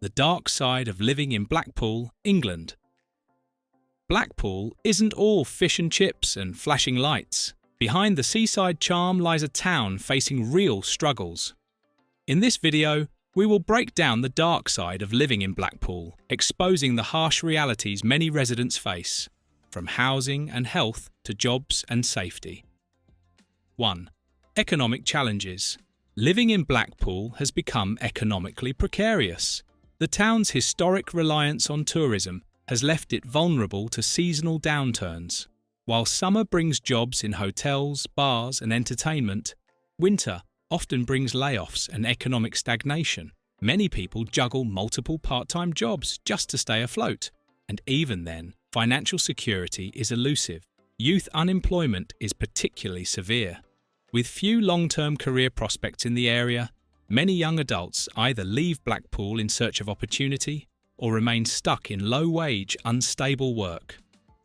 The dark side of living in Blackpool, England. Blackpool isn't all fish and chips and flashing lights. Behind the seaside charm lies a town facing real struggles. In this video, we will break down the dark side of living in Blackpool, exposing the harsh realities many residents face, from housing and health to jobs and safety. 1. Economic challenges. Living in Blackpool has become economically precarious. The town's historic reliance on tourism has left it vulnerable to seasonal downturns. While summer brings jobs in hotels, bars and entertainment, winter often brings layoffs and economic stagnation. Many people juggle multiple part-time jobs just to stay afloat, and even then, financial security is elusive. Youth unemployment is particularly severe. With few long-term career prospects in the area, many young adults either leave Blackpool in search of opportunity or remain stuck in low-wage, unstable work.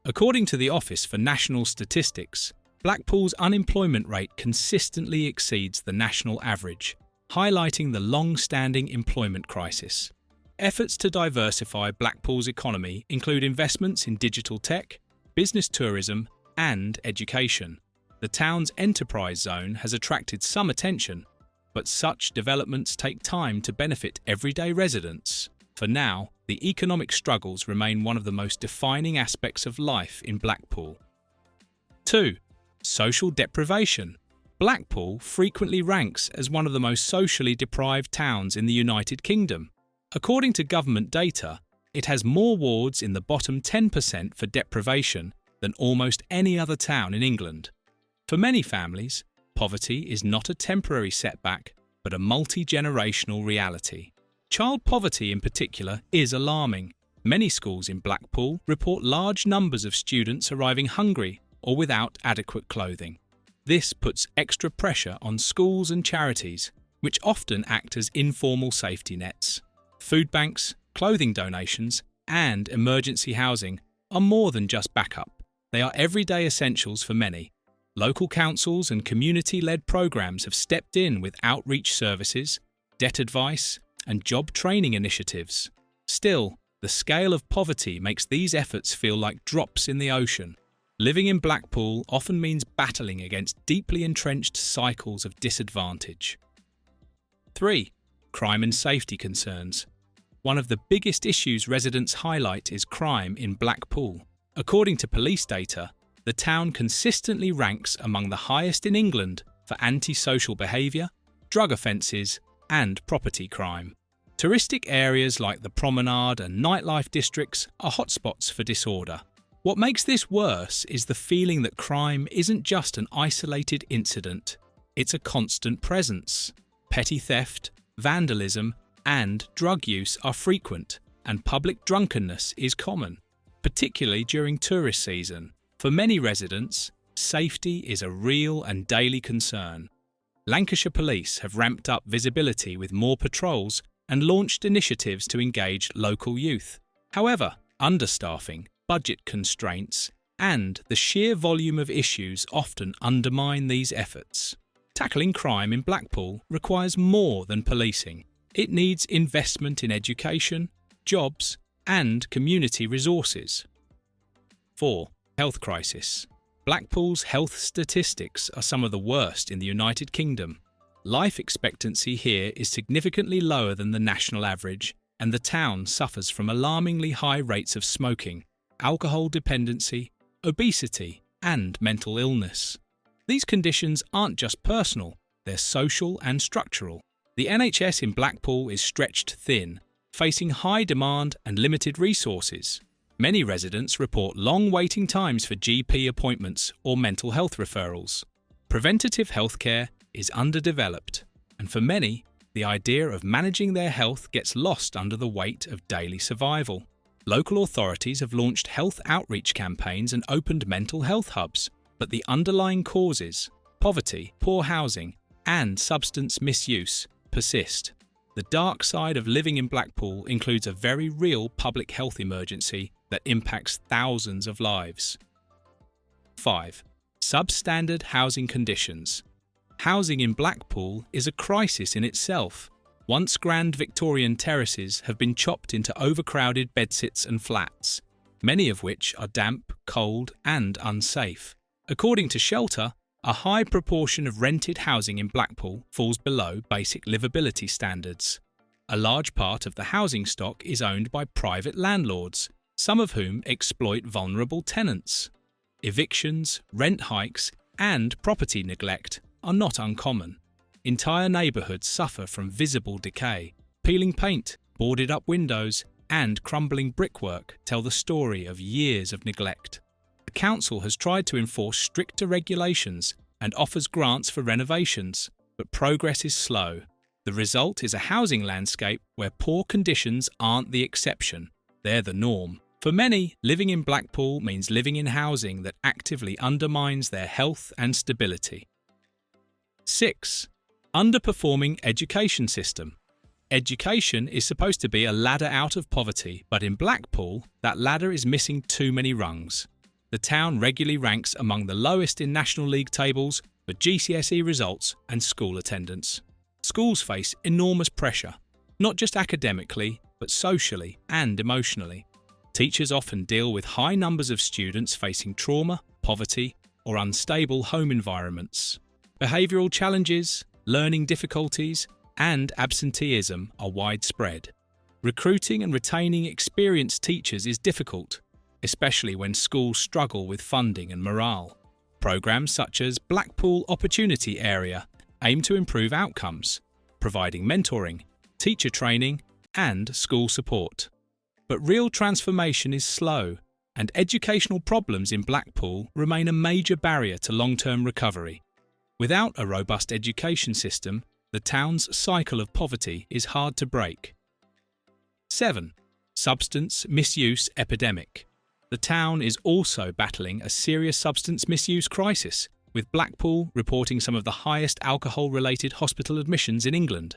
According to the Office for National Statistics, Blackpool's unemployment rate consistently exceeds the national average, highlighting the long-standing employment crisis. Efforts to diversify Blackpool's economy include investments in digital tech, business tourism, and education. The town's enterprise zone has attracted some attention, but such developments take time to benefit everyday residents. For now, the economic struggles remain one of the most defining aspects of life in Blackpool. 2. Social deprivation. Blackpool frequently ranks as one of the most socially deprived towns in the United Kingdom. According to government data, it has more wards in the bottom 10% for deprivation than almost any other town in England. For many families, poverty is not a temporary setback, but a multi-generational reality. Child poverty in particular is alarming. Many schools in Blackpool report large numbers of students arriving hungry or without adequate clothing. This puts extra pressure on schools and charities, which often act as informal safety nets. Food banks, clothing donations, and emergency housing are more than just backup. They are everyday essentials for many. Local councils and community-led programs have stepped in with outreach services, debt advice, and job training initiatives. Still, the scale of poverty makes these efforts feel like drops in the ocean. Living in Blackpool often means battling against deeply entrenched cycles of disadvantage. 3. Crime and safety concerns. One of the biggest issues residents highlight is crime in Blackpool. According to police data, the town consistently ranks among the highest in England for antisocial behaviour, drug offences, and property crime. Touristic areas like the promenade and nightlife districts are hotspots for disorder. What makes this worse is the feeling that crime isn't just an isolated incident, it's a constant presence. Petty theft, vandalism, and drug use are frequent, and public drunkenness is common, particularly during tourist season. For many residents, safety is a real and daily concern. Lancashire Police have ramped up visibility with more patrols and launched initiatives to engage local youth. However, understaffing, budget constraints, and the sheer volume of issues often undermine these efforts. Tackling crime in Blackpool requires more than policing. It needs investment in education, jobs, and community resources. 4. Health crisis. Blackpool's health statistics are some of the worst in the United Kingdom. Life expectancy here is significantly lower than the national average, and the town suffers from alarmingly high rates of smoking, alcohol dependency, obesity, and mental illness. These conditions aren't just personal, they're social and structural. The NHS in Blackpool is stretched thin, facing high demand and limited resources. Many residents report long waiting times for GP appointments or mental health referrals. Preventative healthcare is underdeveloped, and for many, the idea of managing their health gets lost under the weight of daily survival. Local authorities have launched health outreach campaigns and opened mental health hubs, but the underlying causes, poverty, poor housing, and substance misuse, persist. The dark side of living in Blackpool includes a very real public health emergency that impacts thousands of lives. 5. Substandard housing conditions. Housing in Blackpool is a crisis in itself. Once grand Victorian terraces have been chopped into overcrowded bedsits and flats, many of which are damp, cold, and unsafe. According to Shelter, a high proportion of rented housing in Blackpool falls below basic livability standards. A large part of the housing stock is owned by private landlords, some of whom exploit vulnerable tenants. Evictions, rent hikes, and property neglect are not uncommon. Entire neighbourhoods suffer from visible decay. Peeling paint, boarded-up windows, and crumbling brickwork tell the story of years of neglect. The council has tried to enforce stricter regulations and offers grants for renovations, but progress is slow. The result is a housing landscape where poor conditions aren't the exception, they're the norm. For many, living in Blackpool means living in housing that actively undermines their health and stability. 6. Underperforming education system. Education is supposed to be a ladder out of poverty, but in Blackpool, that ladder is missing too many rungs. The town regularly ranks among the lowest in National League tables for GCSE results and school attendance. Schools face enormous pressure, not just academically, but socially and emotionally. Teachers often deal with high numbers of students facing trauma, poverty, or unstable home environments. Behavioural challenges, learning difficulties, and absenteeism are widespread. Recruiting and retaining experienced teachers is difficult, especially when schools struggle with funding and morale. Programs such as Blackpool Opportunity Area aim to improve outcomes, providing mentoring, teacher training, and school support. But real transformation is slow, and educational problems in Blackpool remain a major barrier to long-term recovery. Without a robust education system, the town's cycle of poverty is hard to break. 7. Substance misuse epidemic. The town is also battling a serious substance misuse crisis, with Blackpool reporting some of the highest alcohol-related hospital admissions in England.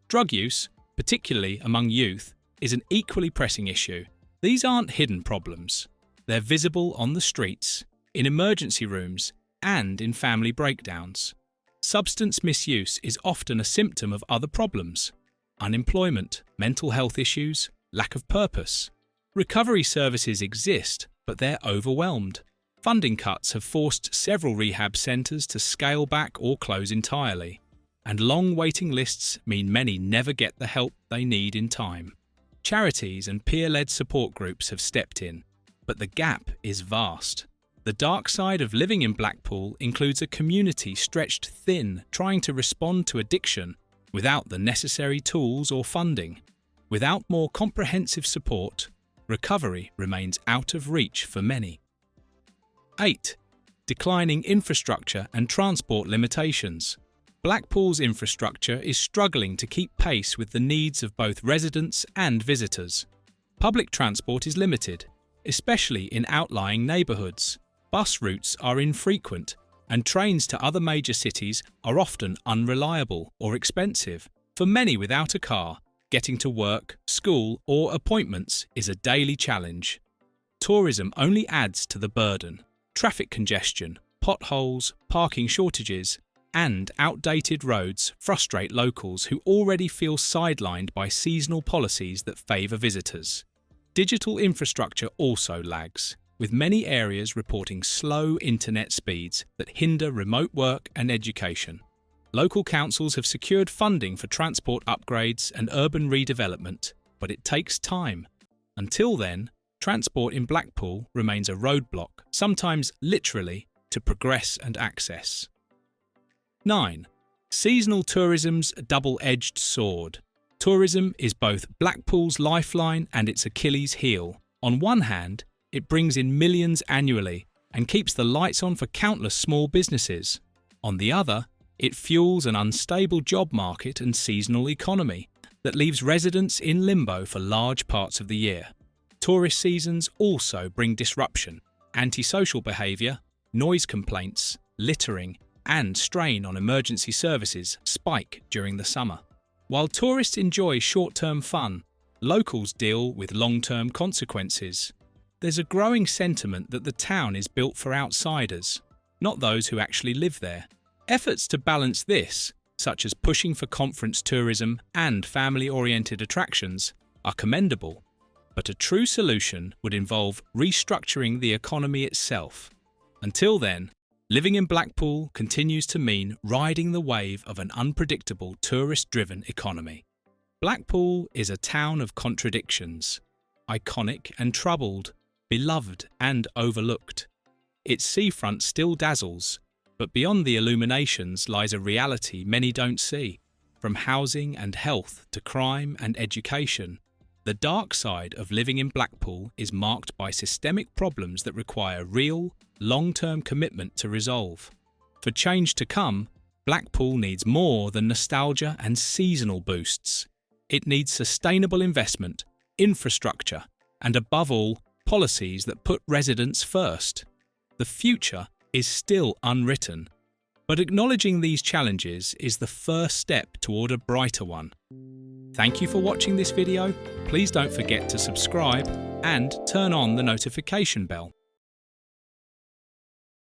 Drug use, particularly among youth, is an equally pressing issue. These aren't hidden problems. They're visible on the streets, in emergency rooms, and in family breakdowns. Substance misuse is often a symptom of other problems: unemployment, mental health issues, lack of purpose. Recovery services exist, but they're overwhelmed. Funding cuts have forced several rehab centres to scale back or close entirely, and long waiting lists mean many never get the help they need in time. Charities and peer-led support groups have stepped in, but the gap is vast. The dark side of living in Blackpool includes a community stretched thin, trying to respond to addiction without the necessary tools or funding. Without more comprehensive support, recovery remains out of reach for many. 8. Declining infrastructure and transport limitations. Blackpool's infrastructure is struggling to keep pace with the needs of both residents and visitors. Public transport is limited, especially in outlying neighbourhoods. Bus routes are infrequent, and trains to other major cities are often unreliable or expensive. For many without a car, getting to work, school, or appointments is a daily challenge. Tourism only adds to the burden. Traffic congestion, potholes, parking shortages, and outdated roads frustrate locals who already feel sidelined by seasonal policies that favour visitors. Digital infrastructure also lags, with many areas reporting slow internet speeds that hinder remote work and education. Local councils have secured funding for transport upgrades and urban redevelopment, but it takes time. Until then, transport in Blackpool remains a roadblock, sometimes literally, to progress and access. 9. Seasonal tourism's double-edged sword. Tourism is both Blackpool's lifeline and its Achilles heel. On one hand, it brings in millions annually and keeps the lights on for countless small businesses. On the other, it fuels an unstable job market and seasonal economy that leaves residents in limbo for large parts of the year. Tourist seasons also bring disruption. Antisocial behaviour, noise complaints, littering, and strain on emergency services spike during the summer. While tourists enjoy short-term fun, locals deal with long-term consequences. There's a growing sentiment that the town is built for outsiders, not those who actually live there. Efforts to balance this, such as pushing for conference tourism and family-oriented attractions, are commendable, but a true solution would involve restructuring the economy itself. Until then, living in Blackpool continues to mean riding the wave of an unpredictable tourist-driven economy. Blackpool is a town of contradictions, iconic and troubled, beloved and overlooked. Its seafront still dazzles, but beyond the illuminations lies a reality many don't see. From housing and health to crime and education, the dark side of living in Blackpool is marked by systemic problems that require real, long-term commitment to resolve. For change to come, Blackpool needs more than nostalgia and seasonal boosts. It needs sustainable investment, infrastructure, and above all, policies that put residents first. The future is still unwritten, but acknowledging these challenges is the first step toward a brighter one. Thank you for watching this video. Please don't forget to subscribe and turn on the notification bell.